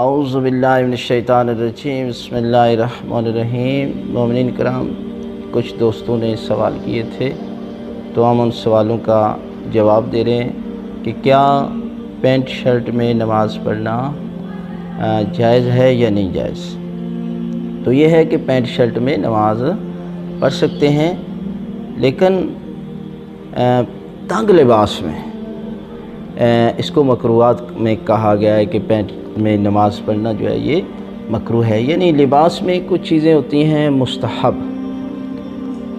اعوذ باللہ من الشیطان الرجیم بسم اللہ الرحمن الرحیم۔ مومنین کرام، کچھ دوستوں نے سوال کیے تھے تو ہم ان سوالوں کا جواب دے رہے ہیں کہ کیا پینٹ شرٹ میں نماز پڑھنا جائز ہے یا نہیں جائز۔ تو یہ ہے کہ پینٹ شرٹ میں نماز پڑھ سکتے ہیں، لیکن تنگ لباس میں اس کو مکروہات میں کہا گیا ہے کہ پینٹ میں نماز پڑھنا جو ہے یہ مکروہ ہے۔ یعنی لباس میں کچھ چیزیں ہوتی ہیں مستحب،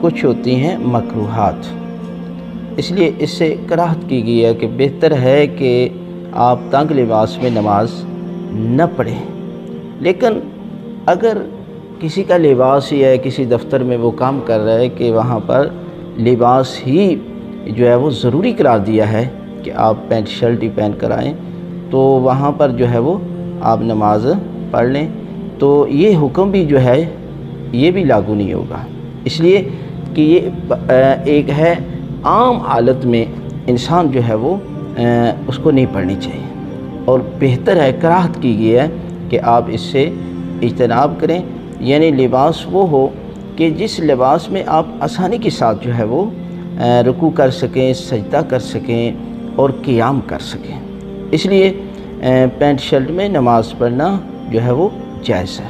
کچھ ہوتی ہیں مکروہات، اس لیے اس سے کراہت کی گئی ہے کہ بہتر ہے کہ آپ تنگ لباس میں نماز نہ پڑھیں۔ لیکن اگر کسی کا لباس ہی ہے، کسی دفتر میں وہ کام کر رہا ہے کہ وہاں پر لباس ہی جو ہے وہ ضروری قرار دیا ہے کہ آپ پینٹ شرٹ ہی پہن کر آئیں، تو وہاں پر جو ہے وہ آپ نماز پڑھ لیں، تو یہ حکم بھی جو ہے یہ بھی لاگو نہیں ہوگا، اس لیے کہ یہ ایک ہے عام حالت میں انسان جو ہے وہ اس کو نہیں پڑھنی چاہیے، اور بہتر ہے، کراہت کی گئی ہے کہ آپ اس سے اجتناب کریں۔ یعنی لباس وہ ہو کہ جس لباس میں آپ آسانی کے ساتھ جو ہے وہ رکوع کر سکیں، سجدہ کر سکیں اور قیام کر سکیں، اس لیے پینٹ شرٹ میں نماز پڑھنا جو ہے وہ جائز ہے۔